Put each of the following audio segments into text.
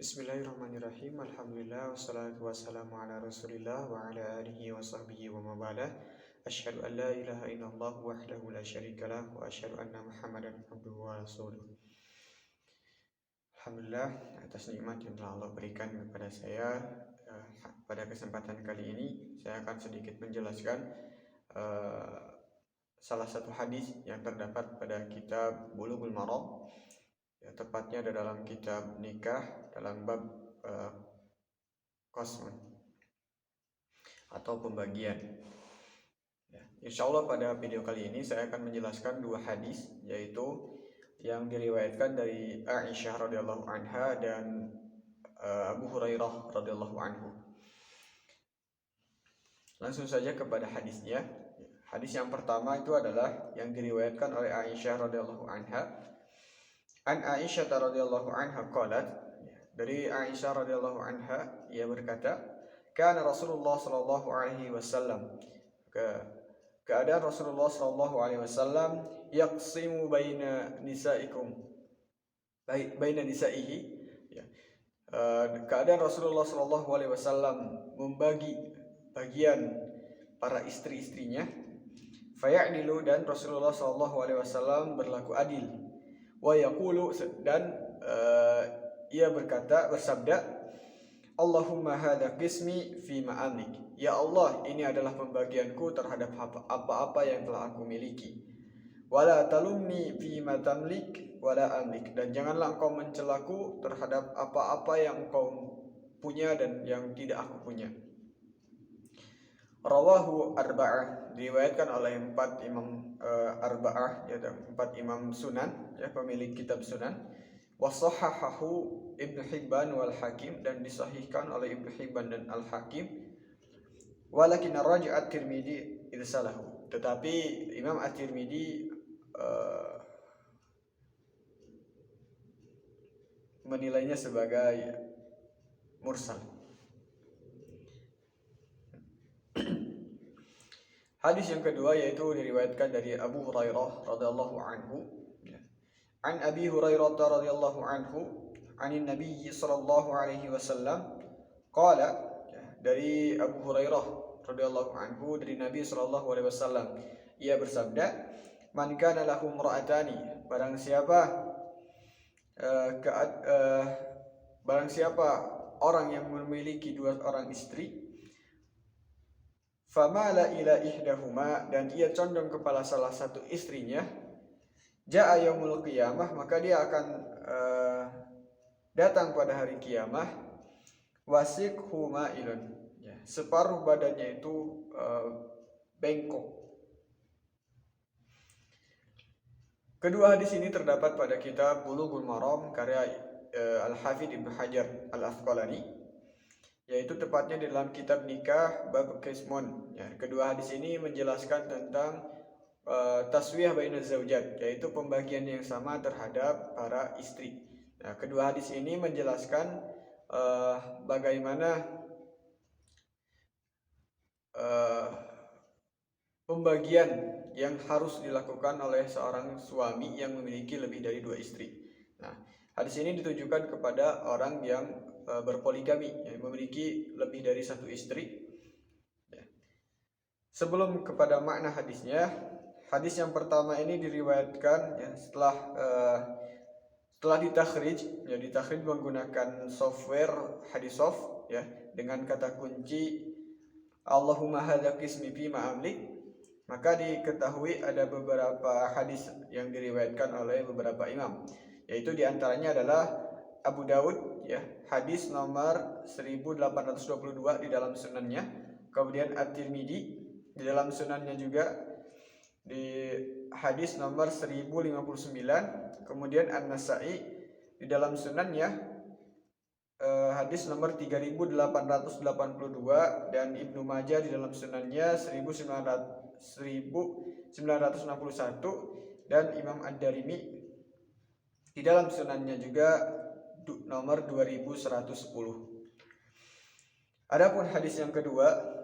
Bismillahirrahmanirrahim. Alhamdulillah wassalatu wassalamu ala Rasulillah wa ala alihi wa sahbihi wa mawalah. Asyhadu an la ilaha illallah wahdahu la syarikalah wa asyhadu anna Muhammadan abduhu wa rasuluh. Alhamdulillah atas nikmat yang telah Allah berikan kepada saya. Pada kesempatan kali ini saya akan sedikit menjelaskan salah satu hadis yang terdapat pada kitab Bulughul Maram. Tepatnya ada dalam kitab nikah dalam bab qasman atau pembagian. Insya Allah pada video kali ini saya akan menjelaskan dua hadis, yaitu yang diriwayatkan dari Aisyah radhiyallahu anha dan Abu Hurairah radhiyallahu anhu. Langsung saja kepada hadisnya. Hadis yang pertama itu adalah yang diriwayatkan oleh Aisyah radhiyallahu anha. An Aisyah radhiyallahu anha qalat, dari Aisyah radhiyallahu anha ia berkata, kana Rasulullah sallallahu alaihi wasallam, keadaan Rasulullah sallallahu alaihi wasallam yaqsimu baina nisaihi, keadaan Rasulullah sallallahu alaihi wasallam membagi bagian para istri-istrinya, faya'dilu, dan Rasulullah sallallahu alaihi wasallam berlaku adil, wa yaqulu, dan ia bersabda, Allahumma hadha qismi fi ma'amlik, ya Allah, ini adalah pembagianku terhadap apa-apa yang telah aku miliki, wala talumni fi ma tamlik wala amlik, dan janganlah engkau mencelaku terhadap apa-apa yang engkau punya dan yang tidak aku punya. Rawahu arba'ah, diriwayatkan oleh 4 imam arba'ah, yaitu 4 imam sunan, pemilik kitab sunan. Washahahu Ibnu Hibban wal Hakim, dan disahihkan oleh Ibnu Hibban dan Al Hakim. Walakin raja' at-Tirmidzi irsalahu, tetapi Imam at-Tirmidzi menilainya sebagai mursal. Hadis yang kedua yaitu diriwayatkan dari Abu Hurairah radhiyallahu anhu. An Abi Hurairah radhiyallahu anhu, anin Nabi sallallahu alaihi wasallam qala, dari Abu Hurairah radhiyallahu anhu dari Nabi sallallahu alaihi wasallam ia bersabda, man kana lahu imra'atani, barang siapa orang yang memiliki 2 orang istri, famala ila ihdahuma, dan ia condong kepada salah satu istrinya, ja'a yaumul qiyamah, maka dia akan datang pada hari kiamah, wasiqhu ma'ilun, separuh badannya itu bengkok. Kedua hadis ini terdapat pada kitab Bulughul Maram karya Al-Hafidz Ibnu Hajar Al-Asqalani, yaitu tepatnya di dalam kitab nikah bab qismun. Kedua hadis ini menjelaskan tentang taswiyah baina zaujat, yaitu pembagian yang sama terhadap para istri. Kedua hadis ini menjelaskan bagaimana pembagian yang harus dilakukan oleh seorang suami yang memiliki lebih dari 2 istri. Hadis ini ditujukan kepada orang yang berpoligami, yang memiliki lebih dari 1 istri. Sebelum kepada makna hadisnya, hadis yang pertama ini diriwayatkan setelah ditakhrij, ditakhrij menggunakan software Haditsoft, dengan kata kunci Allahumma hadza qismi fi ma'amlik, maka diketahui ada beberapa hadis yang diriwayatkan oleh beberapa imam, yaitu diantaranya adalah Abu Daud, hadis nomor 1822 di dalam sunannya, kemudian At-Tirmidzi di dalam sunannya juga di hadis nomor 1059, kemudian An-Nasa'i di dalam sunannya hadis nomor 3882, dan Ibnu Majah di dalam sunannya 1961, dan Imam Ad-Darimi di dalam sunannya juga nomor 2110. Adapun hadis yang kedua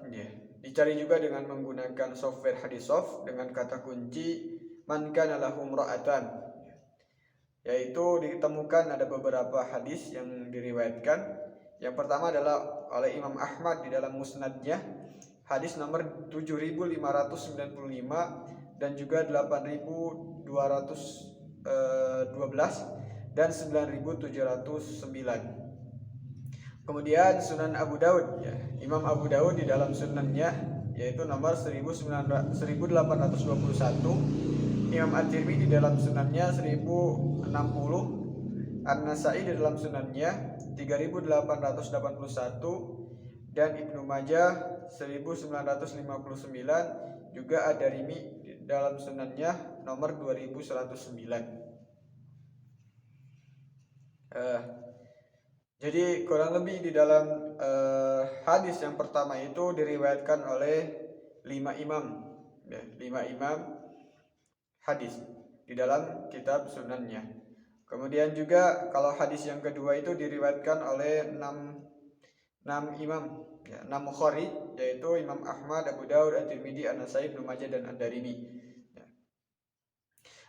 dicari juga dengan menggunakan software Haditsoft dengan kata kunci man kana lahu imra'atan, yaitu ditemukan ada beberapa hadis yang diriwayatkan. Yang pertama adalah oleh Imam Ahmad di dalam musnadnya, hadis nomor 7595 dan juga 8212 dan 9709. Kemudian Sunan Abu Daud, ya. Imam Abu Daud di dalam sunannya yaitu nomor 1821, Imam At-Tirmidzi di dalam sunannya 1060, An-Nasai di dalam sunannya 3881, dan Ibnu Majah 1959, juga Ad-Darimi di dalam sunannya nomor 2109. Jadi kurang lebih di dalam hadis yang pertama itu diriwayatkan oleh 5 imam, ya, 5 imam hadis di dalam kitab sunannya. Kemudian juga kalau hadis yang kedua itu diriwayatkan oleh 6 imam, ya, 6 mukharij, yaitu Imam Ahmad, Abu Daud, At-Tirmidzi, An-Nasai, Ibnu Majah, dan Ad-Darimi. Ya.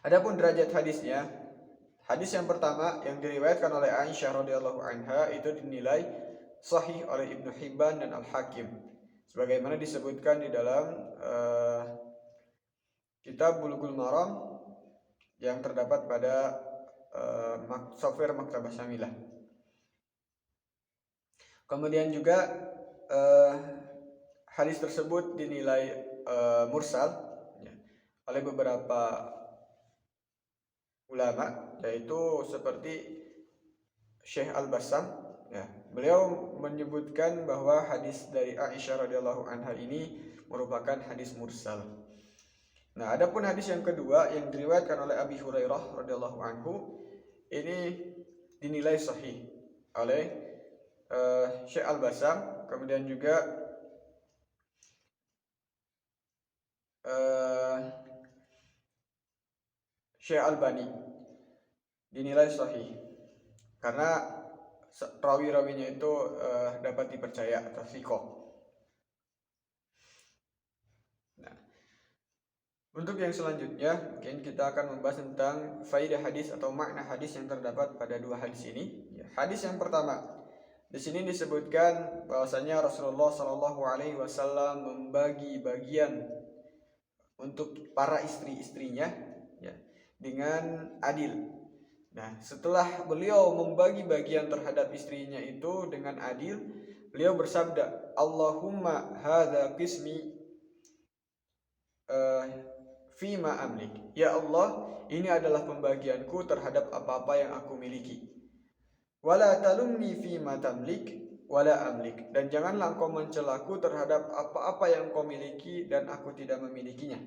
Adapun derajat hadisnya, hadis yang pertama yang diriwayatkan oleh Aisyah radhiyallahu anha itu dinilai sahih oleh Ibnu Hibban dan Al-Hakim, sebagaimana disebutkan di dalam kitab Bulughul Maram yang terdapat pada software Maktabah Syamilah. Kemudian juga hadis tersebut dinilai mursal, ya, oleh beberapa ulama, yaitu seperti Syekh Al-Bassam, ya. Beliau menyebutkan bahwa hadis dari Aisyah radhiyallahu anha ini merupakan hadis mursal. Nah, adapun hadis yang kedua yang diriwayatkan oleh Abi Hurairah radhiyallahu anhu ini dinilai sahih oleh Syekh Al-Bassam, kemudian juga Syekh Albani dinilai sahih karena rawi-rawinya itu dapat dipercaya atau thiqah. Nah, untuk yang selanjutnya mungkin kita akan membahas tentang faidah hadis atau makna hadis yang terdapat pada dua hadis ini. Ya, hadis yang pertama, di sini disebutkan bahwasanya Rasulullah Shallallahu Alaihi Wasallam membagi bagian untuk para istri-istrinya, ya, dengan adil. Nah, setelah beliau membagi bagian terhadap istrinya itu dengan adil, beliau bersabda, Allahumma hadza qismi fima amlik. Ya Allah, ini adalah pembagianku terhadap apa-apa yang aku miliki. Wala talumni fima tamlik wala amlik. Dan janganlah engkau mencelaku terhadap apa-apa yang kau miliki dan aku tidak memilikinya.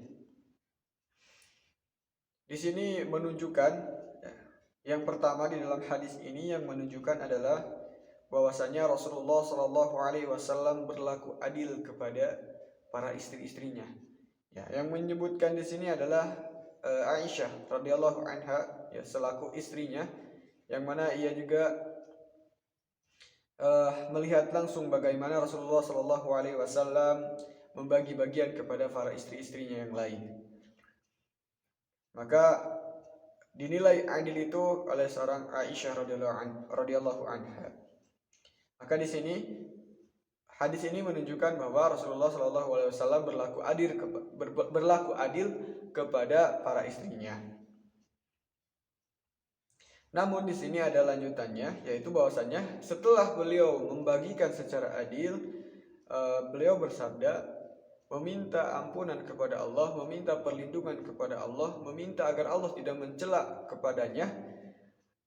Di sini menunjukkan, yang pertama di dalam hadis ini yang menunjukkan adalah bahwasanya Rasulullah Shallallahu Alaihi Wasallam berlaku adil kepada para istri-istrinya. Ya, yang menyebutkan di sini adalah Aisyah radhiyallahu anha, ya, selaku istrinya, yang mana ia juga melihat langsung bagaimana Rasulullah Shallallahu Alaihi Wasallam membagi bagian kepada para istri-istrinya yang lain. Maka dinilai adil itu oleh seorang Aisyah radhiyallahu anha. Maka di sini hadis ini menunjukkan bahwa Rasulullah Shallallahu Alaihi Wasallam berlaku adil kepada para istrinya. Namun di sini ada lanjutannya, yaitu bahwasanya setelah beliau membagikan secara adil, beliau bersabda, meminta ampunan kepada Allah, meminta perlindungan kepada Allah, meminta agar Allah tidak mencela kepadanya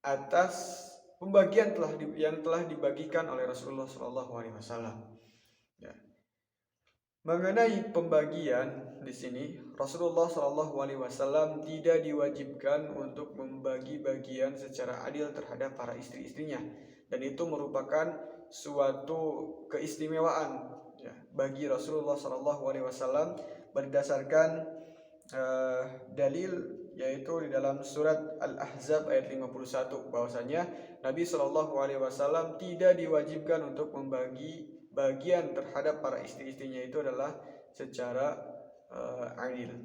atas pembagian yang telah dibagikan oleh Rasulullah SAW. Ya. Mengenai pembagian di sini, Rasulullah SAW tidak diwajibkan untuk membagi bagian secara adil terhadap para istri-istrinya, dan itu merupakan suatu keistimewaan, ya, bagi Rasulullah SAW berdasarkan dalil, yaitu di dalam surat Al-Ahzab ayat 51, bahwasanya Nabi SAW tidak diwajibkan untuk membagi bagian terhadap para istri-istrinya itu adalah secara adil.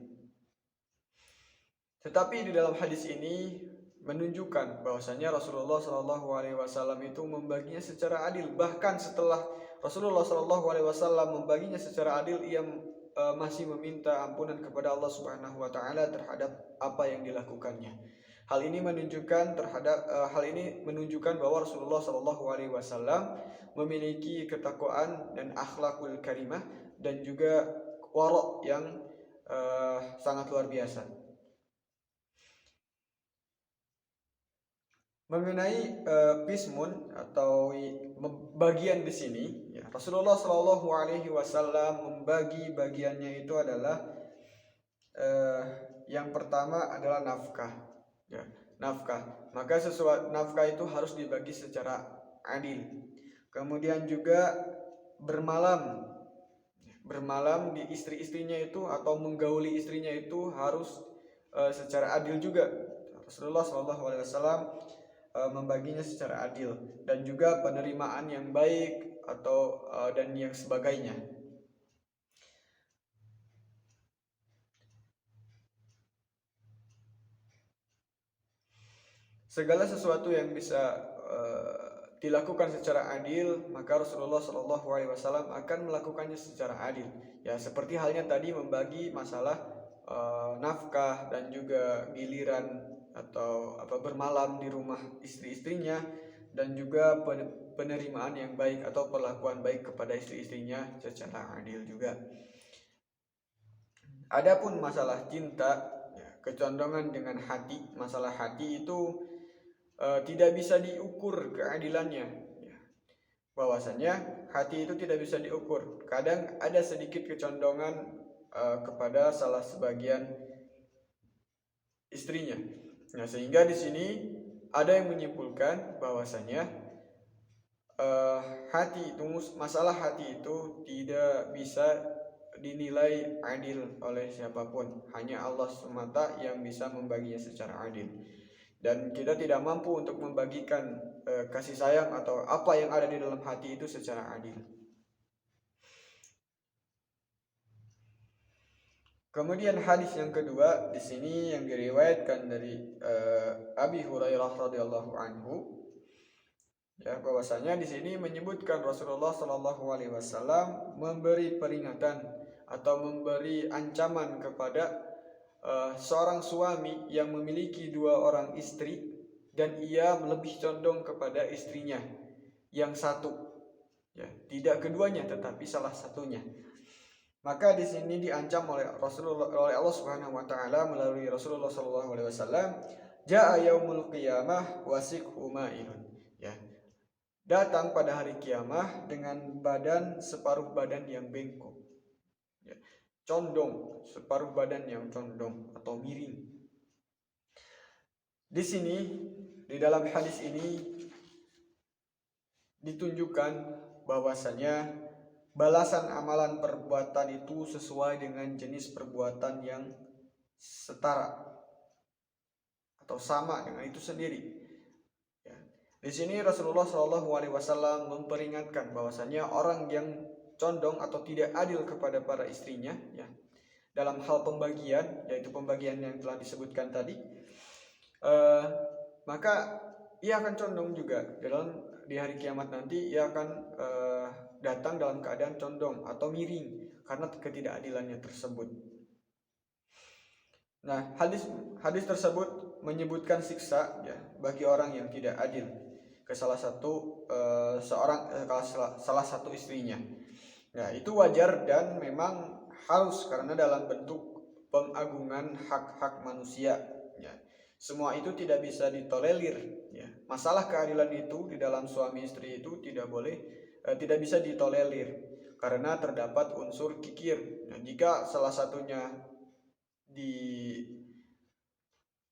Tetapi di dalam hadis ini menunjukkan bahwasanya Rasulullah Shallallahu Alaihi Wasallam itu membaginya secara adil. Bahkan setelah Rasulullah Shallallahu Alaihi Wasallam membaginya secara adil, ia masih meminta ampunan kepada Allah Subhanahu Wa Taala terhadap apa yang dilakukannya. Hal ini menunjukkan bahwa Rasulullah Shallallahu Alaihi Wasallam memiliki ketakwaan dan akhlakul karimah dan juga warok yang sangat luar biasa. Mengenai pismun atau bagian di sini, ya, Rasulullah Shallallahu Alaihi Wasallam membagi bagiannya itu adalah yang pertama adalah nafkah, ya, nafkah. Maka nafkah itu harus dibagi secara adil. Kemudian juga bermalam di istri-istrinya itu atau menggauli istrinya itu harus secara adil juga. Rasulullah Shallallahu Alaihi Wasallam membaginya secara adil, dan juga penerimaan yang baik atau dan yang sebagainya. Segala sesuatu yang bisa dilakukan secara adil, maka Rasulullah Shallallahu Alaihi Wasallam akan melakukannya secara adil. Ya, seperti halnya tadi membagi masalah nafkah dan juga giliran atau bermalam di rumah istri-istrinya, dan juga penerimaan yang baik atau perlakuan baik kepada istri-istrinya secara adil juga. Adapun masalah cinta, ya, kecondongan dengan hati, masalah hati itu tidak bisa diukur keadilannya, ya. Bahwasanya hati itu tidak bisa diukur. Kadang ada sedikit kecondongan kepada salah sebagian istrinya. Nah, sehingga di sini ada yang menyimpulkan bahwasanya masalah hati itu tidak bisa dinilai adil oleh siapapun. Hanya Allah semata yang bisa membaginya secara adil. Dan kita tidak mampu untuk membagikan kasih sayang atau apa yang ada di dalam hati itu secara adil. Kemudian hadis yang kedua di sini yang diriwayatkan dari Abi Hurairah radhiyallahu anhu, ya, bahwasanya di sini menyebutkan Rasulullah Shallallahu Alaihi Wasallam memberi peringatan atau memberi ancaman kepada seorang suami yang memiliki 2 orang istri dan ia lebih condong kepada istrinya yang satu, ya, tidak keduanya tetapi salah satunya. Maka di sini diancam oleh Allah Subhanahu wa taala melalui Rasulullah sallallahu alaihi wasallam, jaa yaumul qiyamah wasikhu ma'ilun, ya. Datang pada hari kiamah dengan badan separuh badan yang bengkok, ya. Condong, separuh badan yang condong atau miring. Di sini di dalam hadis ini ditunjukkan bahwasanya balasan amalan perbuatan itu sesuai dengan jenis perbuatan yang setara atau sama dengan itu sendiri. Ya. Di sini Rasulullah Shallallahu Alaihi Wasallam memperingatkan bahwasanya orang yang condong atau tidak adil kepada para istrinya, ya, dalam hal pembagian, yaitu pembagian yang telah disebutkan tadi, maka ia akan condong juga di hari kiamat nanti. Ia akan datang dalam keadaan condong atau miring karena ketidakadilannya tersebut. Nah, hadis tersebut menyebutkan siksa, ya, bagi orang yang tidak adil ke salah satu salah satu istrinya. Nah, itu wajar dan memang harus karena dalam bentuk pengagungan hak-hak manusia, ya. Semua itu tidak bisa ditolerir, ya. Masalah keadilan itu di dalam suami istri itu tidak bisa ditolerir karena terdapat unsur kikir. Nah, jika salah satunya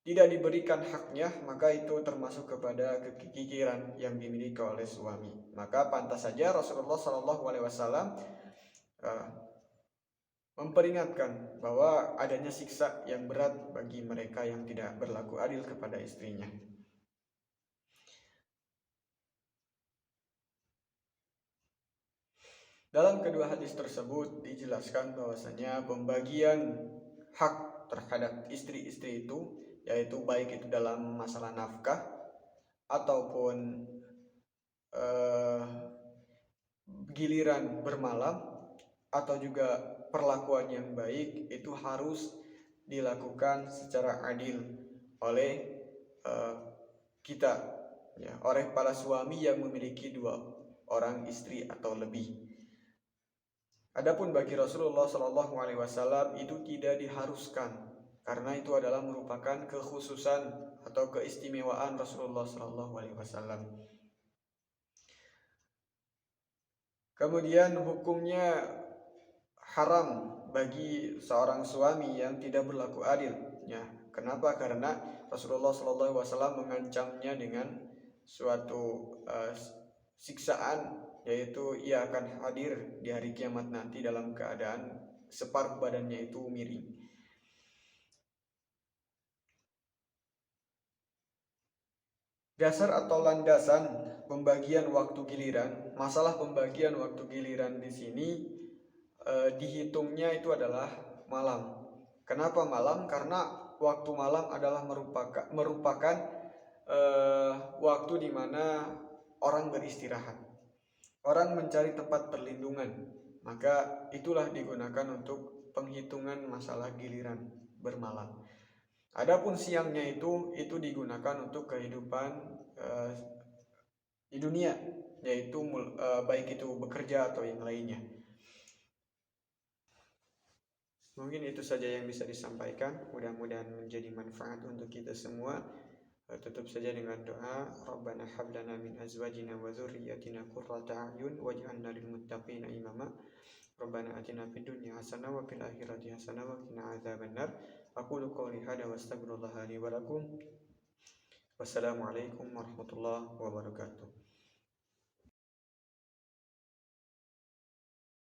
tidak diberikan haknya, maka itu termasuk kepada kekikiran yang dimiliki oleh suami. Maka pantas saja Rasulullah Shallallahu Alaihi Wasallam memperingatkan bahwa adanya siksa yang berat bagi mereka yang tidak berlaku adil kepada istrinya. Dalam kedua hadis tersebut dijelaskan bahwasanya pembagian hak terhadap istri-istri itu, yaitu baik itu dalam masalah nafkah ataupun giliran bermalam atau juga perlakuan yang baik, itu harus dilakukan secara adil oleh kita, ya, oleh para suami yang memiliki 2 orang istri atau lebih. Adapun bagi Rasulullah Shallallahu Alaihi Wasallam itu tidak diharuskan, karena itu adalah merupakan kekhususan atau keistimewaan Rasulullah Shallallahu Alaihi Wasallam. Kemudian hukumnya haram bagi seorang suami yang tidak berlaku adil. Ya, kenapa? Karena Rasulullah Shallallahu Alaihi Wasallam mengancamnya dengan suatu siksaan, yaitu ia akan hadir di hari kiamat nanti dalam keadaan separuh badannya itu miring. Dasar atau landasan pembagian waktu giliran, masalah pembagian waktu giliran di sini dihitungnya itu adalah malam. Kenapa malam? Karena waktu malam adalah merupakan waktu di mana orang beristirahat, orang mencari tempat perlindungan, maka itulah digunakan untuk penghitungan masalah giliran bermalam. Adapun siangnya itu digunakan untuk kehidupan di dunia, yaitu baik itu bekerja atau yang lainnya. Mungkin itu saja yang bisa disampaikan. Mudah-mudahan menjadi manfaat untuk kita semua. Tutup saja dengan doa. Rabbana hab lana min azwajina wa dzurriyyatina qurrata a'yun waj'alna lil muttaqina imama. Rabbana atina fid dunya hasanah wa fil akhirati hasanah wa qina adzabannar. Aqulu qouli hadza wa astaghfirullaha li wa lakum. Wassalamualaikum warahmatullahi wabarakatuh.